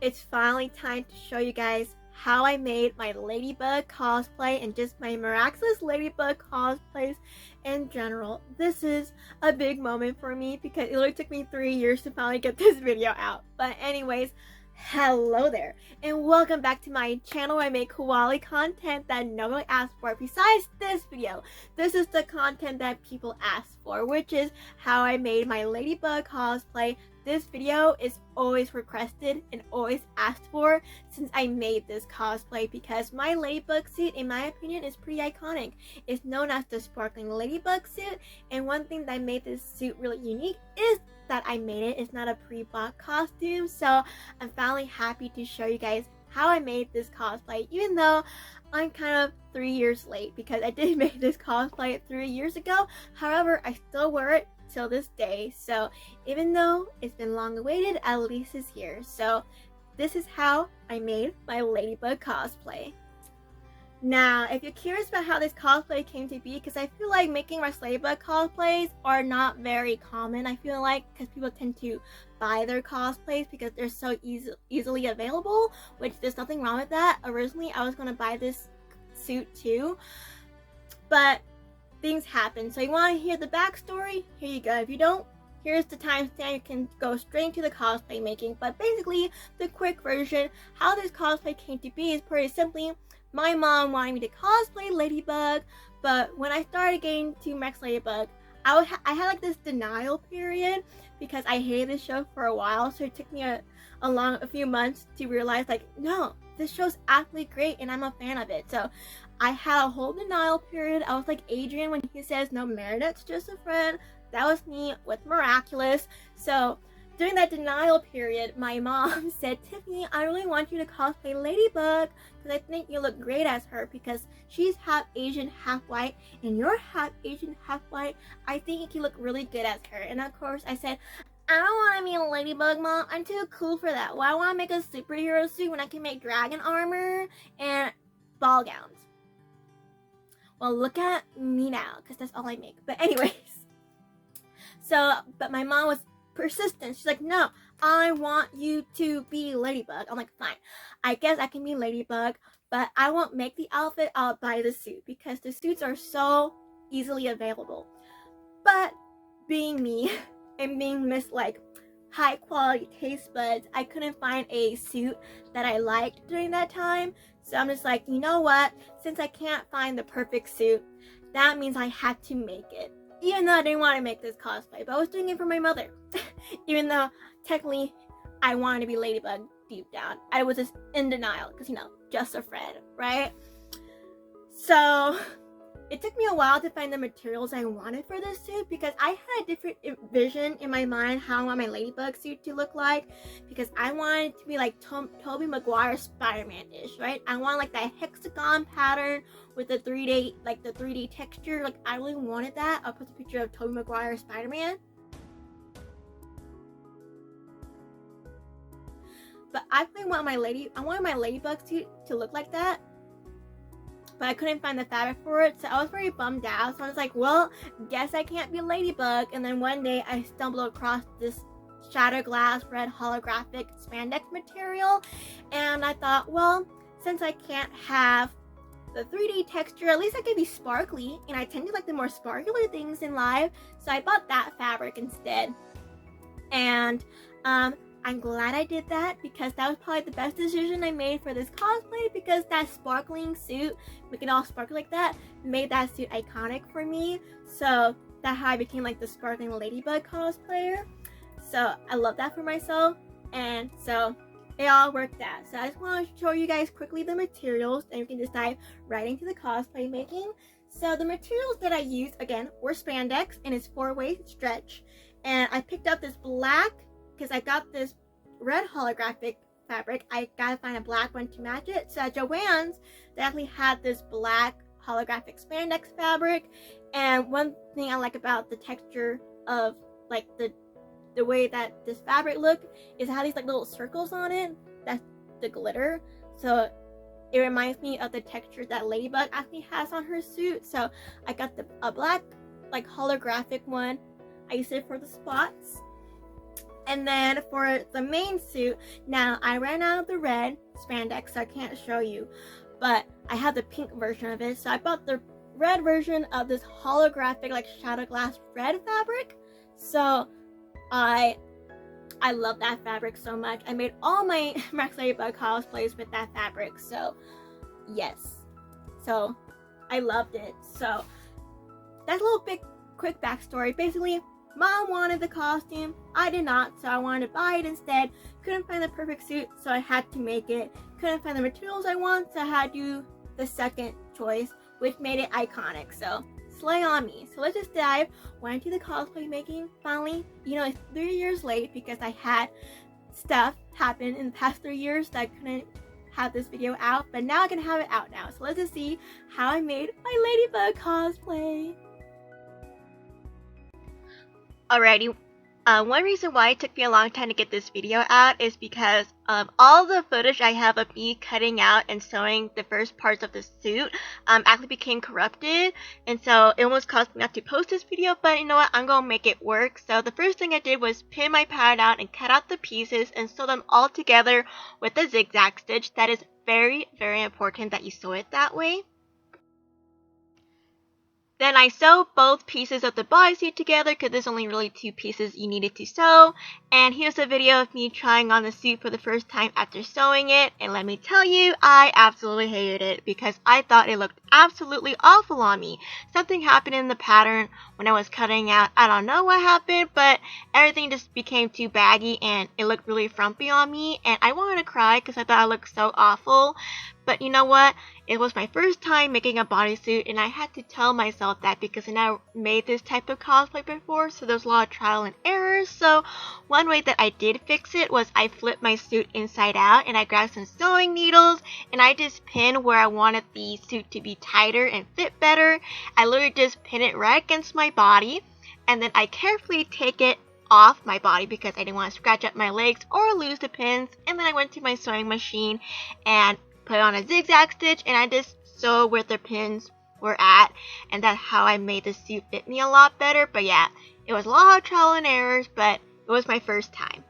It's finally time to show you guys how I made my Ladybug cosplay and just my miraculous Ladybug cosplays in general. This is a big moment for me because it literally took me 3 years to finally get this video out. But anyways, hello there and welcome back to my channel where I make quality content that nobody asked for besides this video. This is the content that people asked for, which is how I made my Ladybug cosplay. This video is always requested and always asked for since I made this cosplay because my Ladybug suit, in my opinion, is pretty iconic. It's known as the sparkling Ladybug suit, and one thing that made this suit really unique is that I made it. It's not a pre-bought costume, so I'm finally happy to show you guys how I made this cosplay, even though I'm kind of 3 years late because I did make this cosplay 3 years ago. However, I still wear it till this day, so even though it's been long awaited, at least it's here. So this is how I made my Ladybug cosplay. Now, if you're curious about how this cosplay came to be, because I feel like making my Ladybug cosplays are not very common, I feel like, because people tend to buy their cosplays because they're so easily available, which there's nothing wrong with that. Originally, I was going to buy this suit too, but things happen. So you want to hear the backstory? Here you go. If you don't, here's the timestamp. You can go straight into the cosplay making. But basically, the quick version, how this cosplay came to be is pretty simply, my mom wanted me to cosplay Ladybug, but when I started getting to Max Ladybug, I had like this denial period because I hated this show for a while. So it took me a few months to realize, like, no, this show's absolutely great and I'm a fan of it. So I had a whole denial period. I was like Adrian when he says, no, Marinette's just a friend. That was me with Miraculous. So during that denial period, my mom said, Tiffany, I really want you to cosplay Ladybug because I think you look great as her because she's half Asian, half white, and you're half Asian, half white. I think you look really good as her. And of course, I said, I don't want to be a Ladybug, Mom. I'm too cool for that. Why want to make a superhero suit when I can make dragon armor and ball gowns? Well, look at me now, because that's all I make. But anyways, but my mom was persistent. She's like, no, I want you to be Ladybug. I'm like, fine. I guess I can be Ladybug, but I won't make the outfit. I'll buy the suit because the suits are so easily available. But being me and being Miss like high quality taste buds, I couldn't find a suit that I liked during that time. So I'm just like, you know what? Since I can't find the perfect suit, that means I had to make it. Even though I didn't want to make this cosplay, but I was doing it for my mother. Even though technically I wanted to be Ladybug deep down. I was just in denial because, you know, just a friend, right? So it took me a while to find the materials I wanted for this suit because I had a different vision in my mind how I want my Ladybug suit to look like, because I wanted it to be like Tobey Maguire Spider-Man-ish, right? I want like that hexagon pattern with the 3D texture. Like, I really wanted that. I'll put the picture of Tobey Maguire Spider-Man. But I really want I wanted my Ladybug suit to look like that, but I couldn't find the fabric for it, so I was very bummed out. So I was like, well, guess I can't be Ladybug. And then one day I stumbled across this shattered glass red holographic spandex material, and I thought, well, since I can't have the 3D texture, at least I could be sparkly, and I tend to like the more sparkly things in live, so I bought that fabric instead. And I'm glad I did that because that was probably the best decision I made for this cosplay, because that sparkling suit, making it all sparkly like that, made that suit iconic for me. So that's how I became like the sparkling Ladybug cosplayer. So I love that for myself, and so it all worked out. So I just want to show you guys quickly the materials, and you can just dive right into the cosplay making. So the materials that I used, again, were spandex, and it's 4-way stretch. And I picked up this black because I got this red holographic fabric. I gotta find a black one to match it. So at Joann's, they actually had this black holographic spandex fabric. And one thing I like about the texture of like the way that this fabric looked is it had these like little circles on it. That's the glitter. So it reminds me of the texture that Ladybug actually has on her suit. So I got a black like holographic one. I used it for the spots. And then for the main suit, now I ran out of the red spandex, so I can't show you, but I have the pink version of it. So I bought the red version of this holographic, like shadow glass red fabric. So I love that fabric so much. I made all my Max Ladybug cosplays with that fabric. So yes, so I loved it. So that's a little bit quick backstory. Basically, Mom wanted the costume, I did not, so I wanted to buy it instead. Couldn't find the perfect suit, so I had to make it. Couldn't find the materials I want, so I had to do the second choice, which made it iconic. So slay on me. So let's just dive right into the cosplay making. Finally, you know, it's 3 years late because I had stuff happen in the past 3 years that I couldn't have this video out, but now I can have it out now. So let's just see how I made my Ladybug cosplay. Alrighty, one reason why it took me a long time to get this video out is because all the footage I have of me cutting out and sewing the first parts of the suit actually became corrupted, and so it almost caused me not to post this video, but you know what, I'm gonna make it work. So the first thing I did was pin my pattern out and cut out the pieces and sew them all together with a zigzag stitch. That is very, very important that you sew it that way. Then I sewed both pieces of the bodysuit together because there's only really 2 pieces you needed to sew. And here's a video of me trying on the suit for the first time after sewing it. And let me tell you, I absolutely hated it because I thought it looked absolutely awful on me. Something happened in the pattern when I was cutting out. I don't know what happened, but everything just became too baggy and it looked really frumpy on me. And I wanted to cry because I thought I looked so awful. But you know what? It was my first time making a bodysuit, and I had to tell myself that because I never made this type of cosplay before, so there's a lot of trial and errors. So one way that I did fix it was I flipped my suit inside out, and I grabbed some sewing needles, and I just pinned where I wanted the suit to be tighter and fit better. I literally just pinned it right against my body, and then I carefully take it off my body because I didn't want to scratch up my legs or lose the pins. And then I went to my sewing machine and put on a zigzag stitch, and I just sewed where the pins were at, and that's how I made the suit fit me a lot better. But yeah, it was a lot of trial and errors, but it was my first time.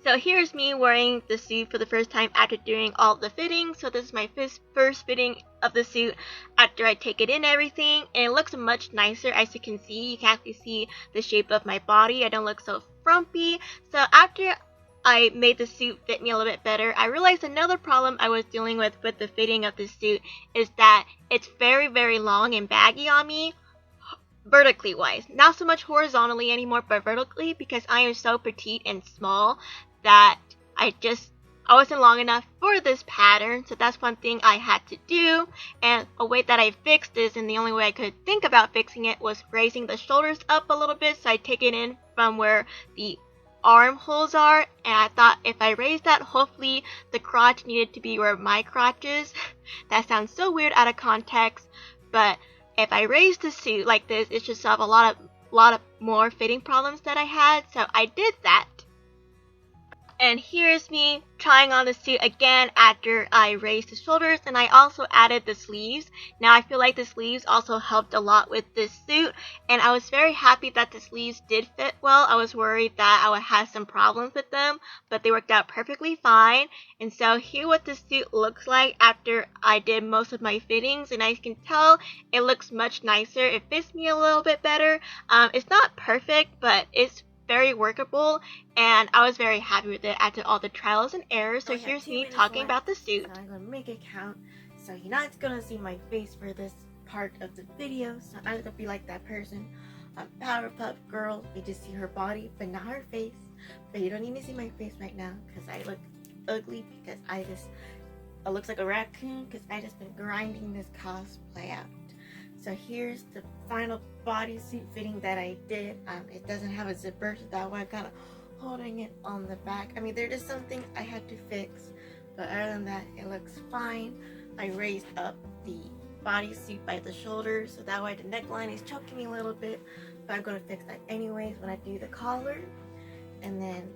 So here's me wearing the suit for the first time after doing all the fittings. So this is my first fitting of the suit after I take it in everything, and it looks much nicer. As you can see, you can actually see the shape of my body. I don't look so frumpy. So after I made the suit fit me a little bit better, I realized another problem I was dealing with the fitting of the suit is that it's very, very long and baggy on me, vertically wise. Not so much horizontally anymore, but vertically, because I am so petite and small that I wasn't long enough for this pattern. So that's one thing I had to do, and a way that I fixed this, and the only way I could think about fixing it, was raising the shoulders up a little bit. So I take it in from where the armholes are, and I thought if I raised that, hopefully the crotch needed to be where my crotch is. That sounds so weird out of context, but if I raised the suit like this, it should solve a lot of more fitting problems that I had. So I did that. And here's me trying on the suit again after I raised the shoulders, and I also added the sleeves. Now I feel like the sleeves also helped a lot with this suit, and I was very happy that the sleeves did fit well. I was worried that I would have some problems with them, but they worked out perfectly fine. And so here's what the suit looks like after I did most of my fittings, and as you can tell, it looks much nicer. It fits me a little bit better. It's not perfect, but it's very workable, and I was very happy with it after all the trials and errors. So here's me talking about the suit. So I'm gonna make it count. So you're not gonna see my face for this part of the video. So I'm gonna be like that person on Powerpuff Girls. You just see her body, but not her face. But you don't need to see my face right now because I look ugly because it looks like a raccoon because I just been grinding this cosplay out. So here's the final bodysuit fitting that I did. It doesn't have a zipper, so that's why I'm kind of holding it on the back. I mean, there's just something I had to fix, but other than that, it looks fine. I raised up the bodysuit by the shoulders, so that way the neckline is choking me a little bit, but I'm going to fix that anyways when I do the collar. And then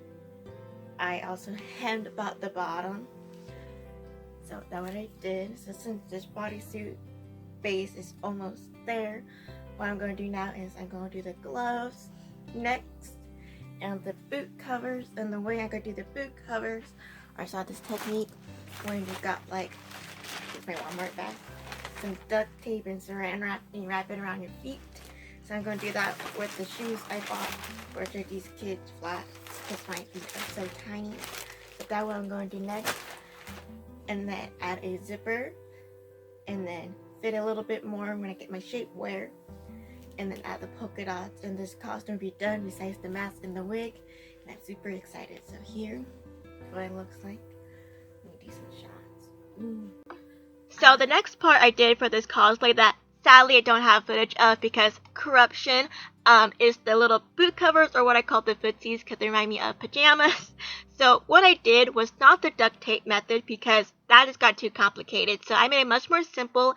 I also hemmed about the bottom, so that's what I did. So since this bodysuit base is almost there, what I'm going to do now is I'm going to do the gloves next, and the boot covers. And the way I could do the boot covers, I saw this technique when you got like, here's my Walmart bag, some duct tape and saran wrap, and you wrap it around your feet. So I'm going to do that with the shoes I bought, which are these kids flats, because my feet are so tiny. But that's what I'm going to do next. And then add a zipper, and then fit a little bit more when I get my shapewear. And then add the polka dots, and this costume will be done besides the mask and the wig. And I'm super excited. So here is what it looks like. Let me do some shots. Ooh. So the next part I did for this cosplay that sadly I don't have footage of because corruption is the little boot covers, or what I call the footsies, because they remind me of pajamas. So what I did was not the duct tape method because that just got too complicated. So I made it much more simple,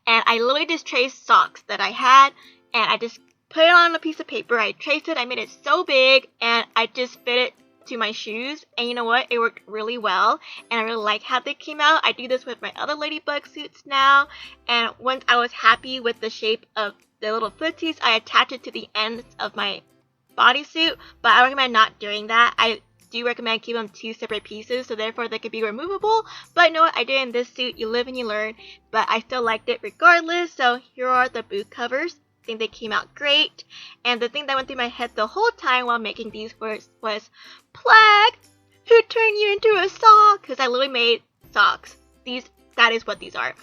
and I literally just traced socks that I had, and I just put it on a piece of paper. I traced it, I made it so big, and I just fit it to my shoes, and you know what, it worked really well, and I really like how they came out. I do this with my other Ladybug suits now, and once I was happy with the shape of the little footsies, I attach it to the ends of my bodysuit, but I recommend not doing that. I do recommend keep them two separate pieces, so therefore they could be removable, but you know what, I did in this suit. You live and you learn, but I still liked it regardless. So here are the boot covers. I think they came out great, and the thing that went through my head the whole time while making these was Plague, who turned you into a sock? Because I literally made socks. That is what these are.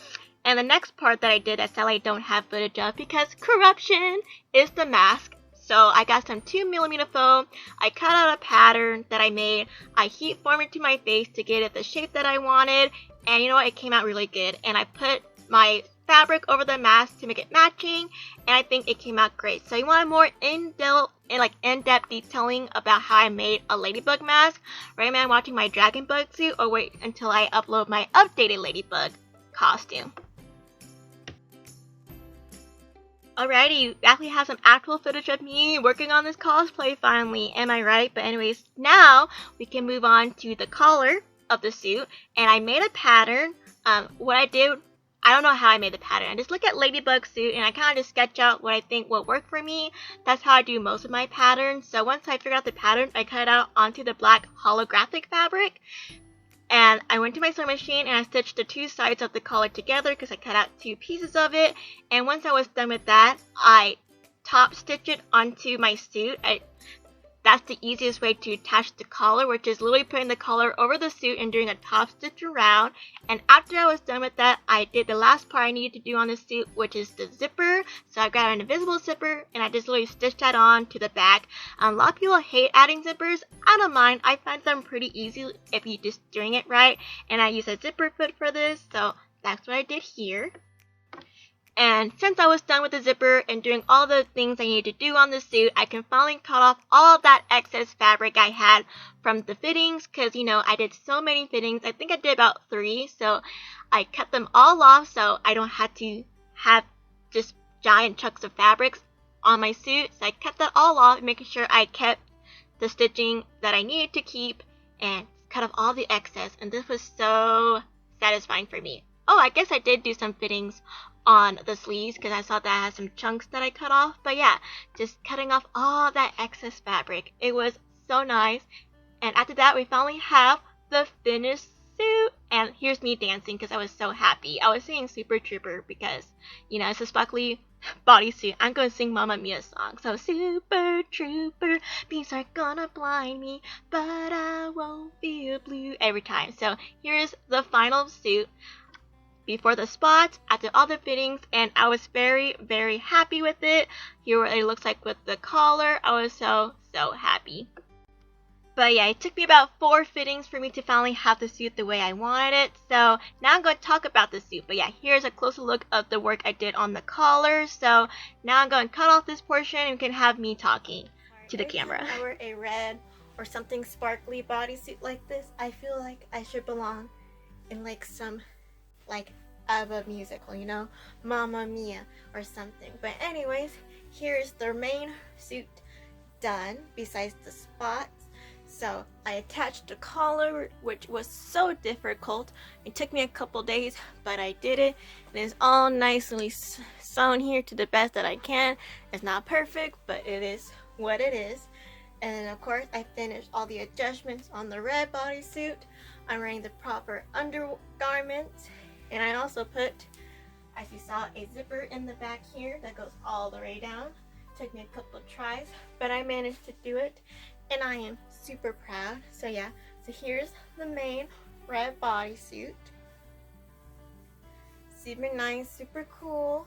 And the next part that I did that sadly I don't have footage of because corruption is the mask. So I got some 2mm foam, I cut out a pattern that I made, I heat formed it to my face to get it the shape that I wanted, and you know what, it came out really good. And I put my fabric over the mask to make it matching, and I think it came out great. So you want more in-depth detailing about how I made a Ladybug mask, recommend watching my Dragon Bug suit, or wait until I upload my updated Ladybug costume. Alrighty, you actually have some actual footage of me working on this cosplay finally, am I right? But anyways, now we can move on to the collar of the suit, and I made a pattern. What I did, I don't know how I made the pattern. I just look at Ladybug suit and I kind of just sketch out what I think will work for me. That's how I do most of my patterns. So once I figured out the pattern, I cut it out onto the black holographic fabric. And I went to my sewing machine and I stitched the two sides of the collar together because I cut out two pieces of it. And once I was done with that, I top stitched it onto my suit. That's the easiest way to attach the collar, which is literally putting the collar over the suit and doing a top stitch around. And after I was done with that, I did the last part I needed to do on the suit, which is the zipper. So I got an invisible zipper and I just literally stitched that on to the back. A lot of people hate adding zippers. I don't mind. I find them pretty easy if you just doing it right. And I use a zipper foot for this, so that's what I did here. And since I was done with the zipper and doing all the things I needed to do on the suit, I can finally cut off all of that excess fabric I had from the fittings, because, you know, I did so many fittings. I think I did about 3, so I cut them all off so I don't have to have just giant chunks of fabrics on my suit. So I cut that all off, making sure I kept the stitching that I needed to keep and cut off all the excess, and this was so satisfying for me. Oh, I guess I did do some fittings on the sleeves because I saw that I had some chunks that I cut off. But yeah, just cutting off all that excess fabric. It was so nice. And after that, we finally have the finished suit. And here's me dancing because I was so happy. I was singing Super Trooper because, you know, it's a sparkly bodysuit. I'm going to sing Mamma Mia song. So Super Trooper, beams are gonna blind me, but I won't feel blue every time. So here's the final suit. Before the spots, after all the fittings, and I was very, very happy with it. Here what it looks like with the collar. I was so happy. But yeah, it took me about 4 fittings for me to finally have the suit the way I wanted it. So now I'm going to talk about the suit. But yeah, here's a closer look of the work I did on the collar. So now I'm going to cut off this portion and you can have me talking to the camera. If I wear a red or something sparkly bodysuit like this, I feel like I should belong in like some of a musical, you know, Mamma Mia or something. But anyways, here's the main suit done besides the spots. So I attached the collar, which was so difficult. It took me a couple days, but I did it, and it's all nicely sewn here to the best that I can. It's not perfect, but it is what it is. And then of course I finished all the adjustments on the red bodysuit. I'm wearing the proper undergarments, and I also put, as you saw, a zipper in the back here that goes all the way down. Took me a couple of tries, but I managed to do it, and I am super proud. So yeah, so here's the main red bodysuit. Super nice, super cool.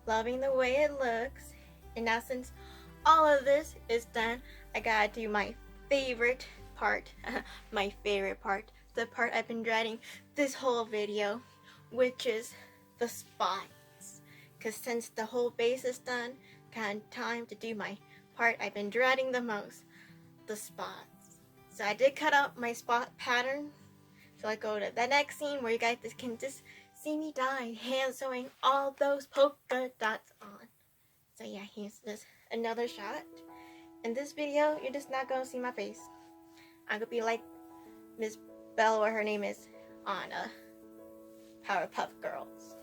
Loving the way it looks. And now since all of this is done, I gotta do my favorite part. My favorite part. The part I've been dreading this whole video, which is the spots. Because since the whole base is done, kind of time to do my part I've been dreading the most, the spots. So I did cut out my spot pattern. So I go to the next scene where you guys can just see me die hand sewing all those polka dots on. So yeah, here's just another shot. In this video, you're just not gonna see my face. I'm gonna be like Miss Belle, what her name is, on Powerpuff Girls.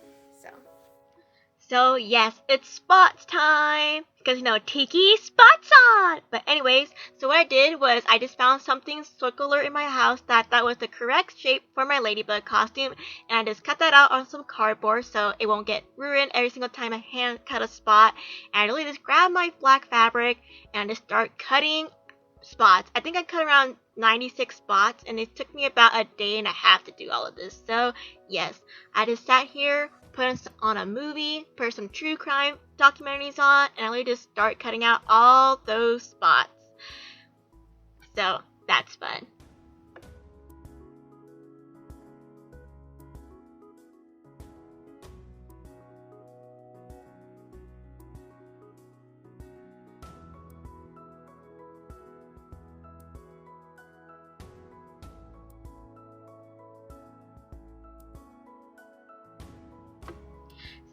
So yes, it's spots time! Because, you know, Tiki spots on! But anyways, so what I did was I just found something circular in my house that I thought was the correct shape for my Ladybug costume. And I just cut that out on some cardboard so it won't get ruined every single time I hand cut a spot. And I really just grabbed my black fabric and I just start cutting spots. I think I cut around 96 spots, and it took me about a day and a half to do all of this. So yes, I just sat here, put on a movie, put some true crime documentaries on, and I really just start cutting out all those spots. So that's fun.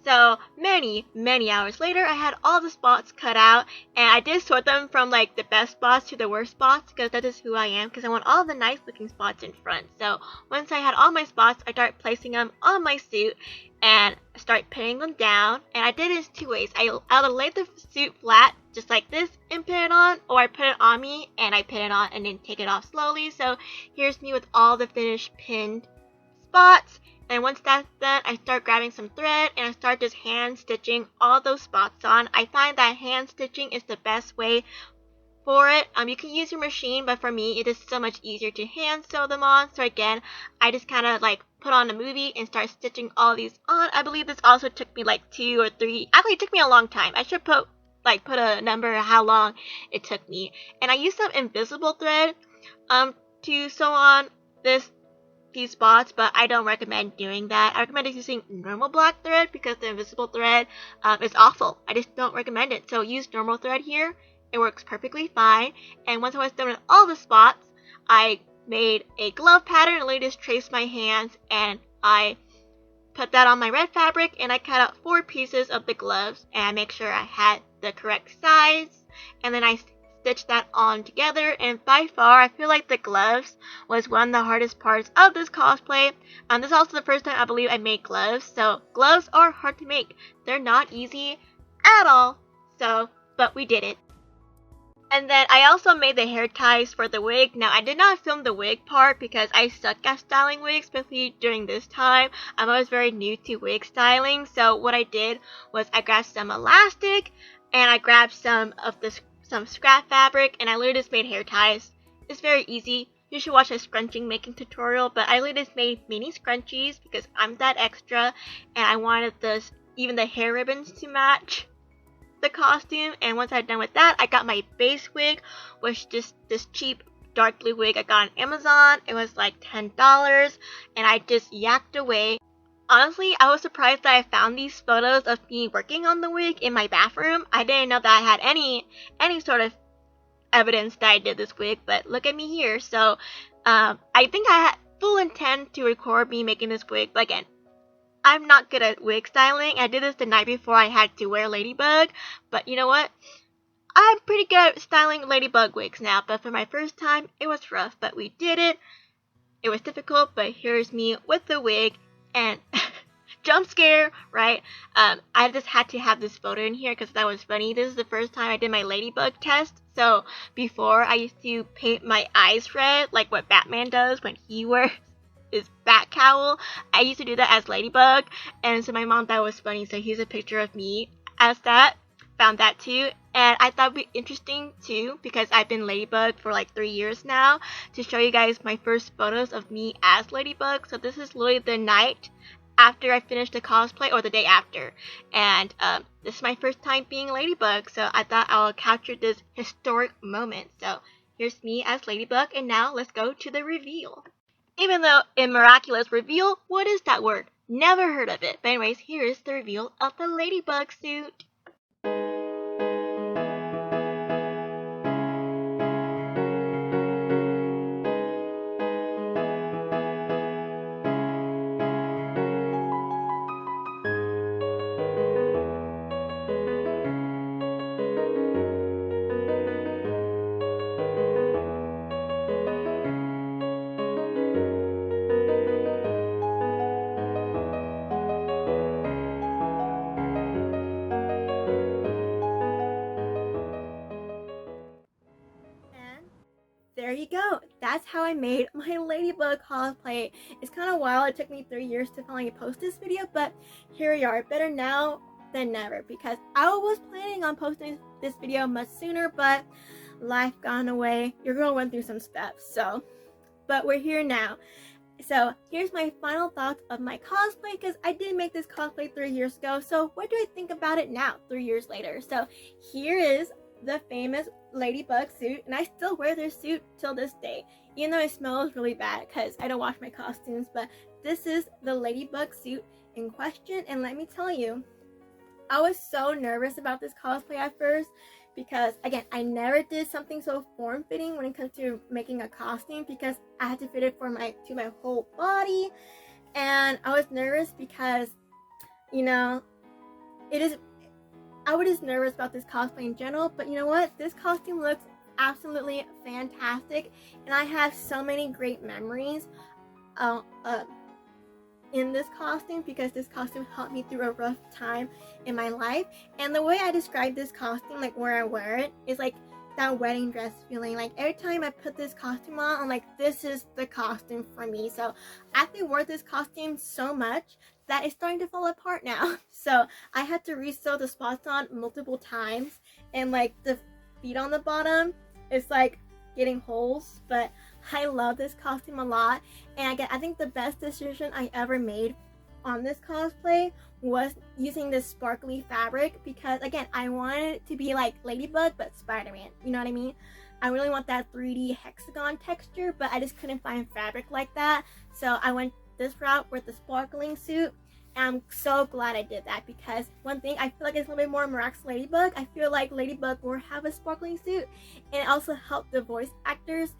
So many hours later, I had all the spots cut out, and I did sort them from like the best spots to the worst spots, because that is who I am, because I want all the nice looking spots in front. So once I had all my spots, I started placing them on my suit and start pinning them down. And I did it in two ways. I either laid the suit flat just like this and pin it on, or I put it on me and I pin it on and then take it off slowly. So here's me with all the finished pinned spots. And once that's done, I start grabbing some thread and I start just hand stitching all those spots on. I find that hand stitching is the best way for it. You can use your machine, but for me, it is so much easier to hand sew them on. So again, I just kind of like put on a movie and start stitching all these on. I believe this also took me like 2 or 3. Actually, it took me a long time. I should put a number of how long it took me. And I used some invisible thread to sew on these spots, but I don't recommend doing that. I recommend using normal black thread because the invisible thread is awful. I just don't recommend it. So use normal thread here. It works perfectly fine. And once I was done with all the spots, I made a glove pattern and just traced my hands, and I put that on my red fabric, and I cut out 4 pieces of the gloves, and I make sure I had the correct size, and then I stitch that on together. And by far, I feel like the gloves was one of the hardest parts of this cosplay. This is also the first time I believe I made gloves, so gloves are hard to make. They're not easy at all, but we did it. And then I also made the hair ties for the wig. Now, I did not film the wig part because I suck at styling wigs, especially during this time. I was very new to wig styling, so what I did was I grabbed some elastic and I grabbed some scrap fabric, and I literally just made hair ties. It's very easy. You should watch a scrunching making tutorial, but I literally just made mini scrunchies because I'm that extra, and I wanted even the hair ribbons to match the costume. And once I'm done with that, I got my base wig, which just this cheap dark blue wig I got on Amazon. It was like $10, and I just yacked away. Honestly, I was surprised that I found these photos of me working on the wig in my bathroom. I didn't know that I had any sort of evidence that I did this wig, but look at me here. So I think I had full intent to record me making this wig, but again, I'm not good at wig styling. I did this the night before I had to wear Ladybug, but you know what? I'm pretty good at styling Ladybug wigs now, but for my first time, it was rough, but we did it. It was difficult, but here's me with the wig, and jump scare, right? I just had to have this photo in here because that was funny. This is the first time I did my Ladybug test. So before, I used to paint my eyes red, like what Batman does when he wears his bat cowl. I used to do that as Ladybug, and so my mom thought it was funny, so here's a picture of me as that. Found that too, and I thought it'd be interesting too, because I've been Ladybug for like 3 years now, to show you guys my first photos of me as Ladybug. So this is literally the night after I finished the cosplay, or the day after, and this is my first time being Ladybug, so I thought I'll capture this historic moment. So here's me as Ladybug, and now let's go to the reveal. Even though in miraculous reveal, what is that word? Never heard of it. But anyways, here is the reveal of the Ladybug suit. There you go. That's how I made my Ladybug cosplay. It's kind of wild. It took me 3 years to finally post this video, but here we are. Better now than never, because I was planning on posting this video much sooner, but life got in the way. Your girl went through some steps, but we're here now. So here's my final thoughts of my cosplay, because I did make this cosplay 3 years ago. So what do I think about it now, 3 years later? So here is the famous Ladybug suit, and I still wear this suit till this day, even though it smells really bad because I don't wash my costumes. But this is the Ladybug suit in question, and let me tell you, I was so nervous about this cosplay at first, because again, I never did something so form-fitting when it comes to making a costume, because I had to fit it to my whole body, and I was nervous because, you know, I was just nervous about this cosplay in general. But you know what? This costume looks absolutely fantastic, and I have so many great memories in this costume, because this costume helped me through a rough time in my life. And the way I describe this costume, like where I wear it, is like that wedding dress feeling. Like every time I put this costume on, I'm like, this is the costume for me. So I actually wore this costume so much that it's starting to fall apart now. So I had to re-sew the spots on multiple times, and like the feet on the bottom, it's like getting holes. But I love this costume a lot, and again, I think the best decision I ever made on this cosplay was using this sparkly fabric, because again, I wanted it to be like Ladybug but Spider-Man, you know what I mean? I really want that 3D hexagon texture, but I just couldn't find fabric like that, so I went this route with the sparkling suit. And I'm so glad I did that, because one thing, I feel like it's a little bit more miraculous Ladybug. I feel like Ladybug will have a sparkling suit, and it also helped the voice actors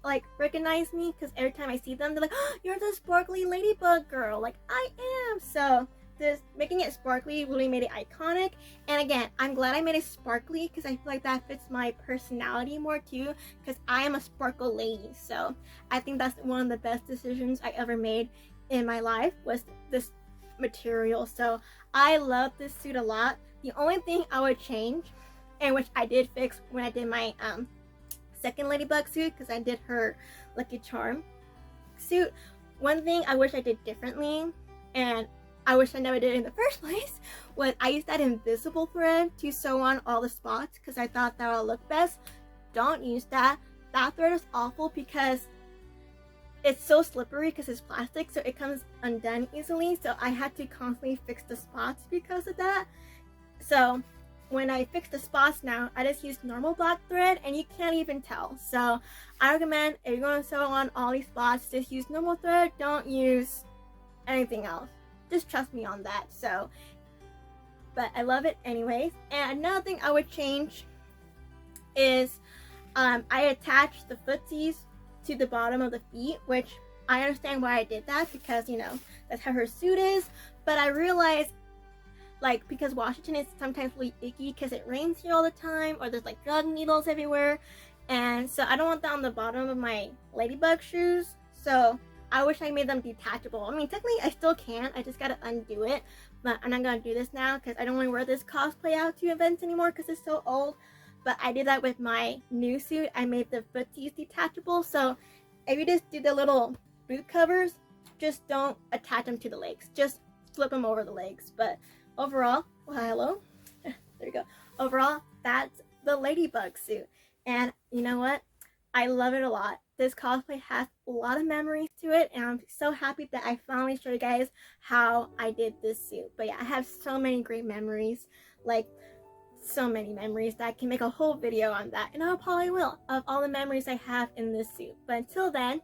like recognize me, because every time I see them, they're like, oh, you're the sparkly Ladybug girl. Like, I am. So this making it sparkly really made it iconic. And again, I'm glad I made it sparkly, because I feel like that fits my personality more too, because I am a sparkle lady. So I think that's one of the best decisions I ever made in my life, was this material. So I love this suit a lot. The only thing I would change, and which I did fix when I did my second Ladybug suit, because I did her Lucky Charm suit, one thing I wish I did differently, and I wish I never did in the first place, was I used that invisible thread to sew on all the spots, because I thought that would look best. Don't use that. That thread is awful, because it's so slippery, because it's plastic, so it comes undone easily. So I had to constantly fix the spots because of that. So when I fix the spots now, I just use normal black thread, and you can't even tell. So I recommend, if you're going to sew on all these spots, just use normal thread. Don't use anything else. Just trust me on that. So, but I love it anyways. And another thing I would change is I attached the footsies to the bottom of the feet, which I understand why I did that, because, you know, that's how her suit is. But I realized, like, because Washington is sometimes really icky because it rains here all the time, or there's like drug needles everywhere, and so I don't want that on the bottom of my Ladybug shoes. So I wish I made them detachable. I mean, technically I still can. I just gotta undo it. But I'm not gonna do this now because I don't want to wear this cosplay out to events anymore because it's so old. But I did that with my new suit. I made the footsies detachable. So if you just do the little boot covers, just don't attach them to the legs. Just flip them over the legs. But overall, well, hello. There you go. Overall, that's the Ladybug suit. And you know what? I love it a lot. This cosplay has a lot of memories to it, and I'm so happy that I finally showed you guys how I did this suit. But yeah, I have so many great memories, like so many memories that I can make a whole video on that, and I probably will, of all the memories I have in this suit. But until then,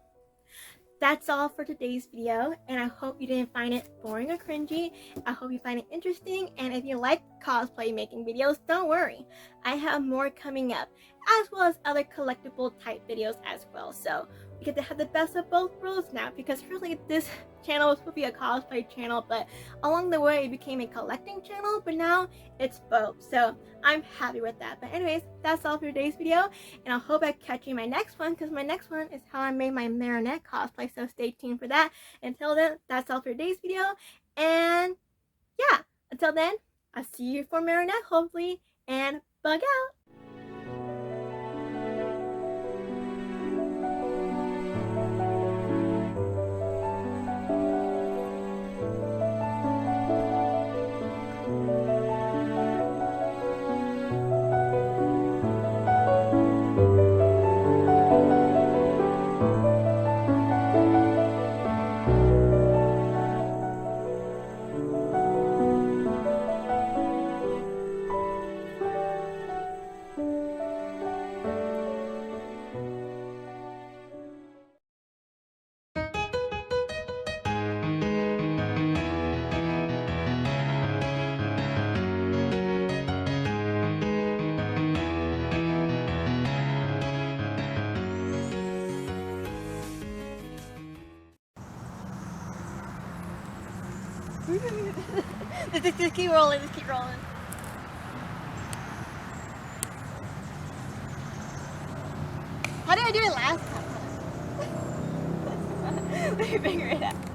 that's all for today's video, and I hope you didn't find it boring or cringy. I hope you find it interesting, and if you like cosplay making videos, don't worry. I have more coming up, as well as other collectible type videos as well. So we get to have the best of both worlds now, because really this channel was supposed to be a cosplay channel, but along the way it became a collecting channel, but now it's both. So I'm happy with that. But anyways, that's all for today's video, and I hope I catch you in my next one, because my next one is how I made my Marinette cosplay, so stay tuned for that. Until then, that's all for today's video, and yeah, until then, I'll see you for Marinette hopefully, and bug out! Just keep rolling, just keep rolling. How did I do it last time? Let me figure it out.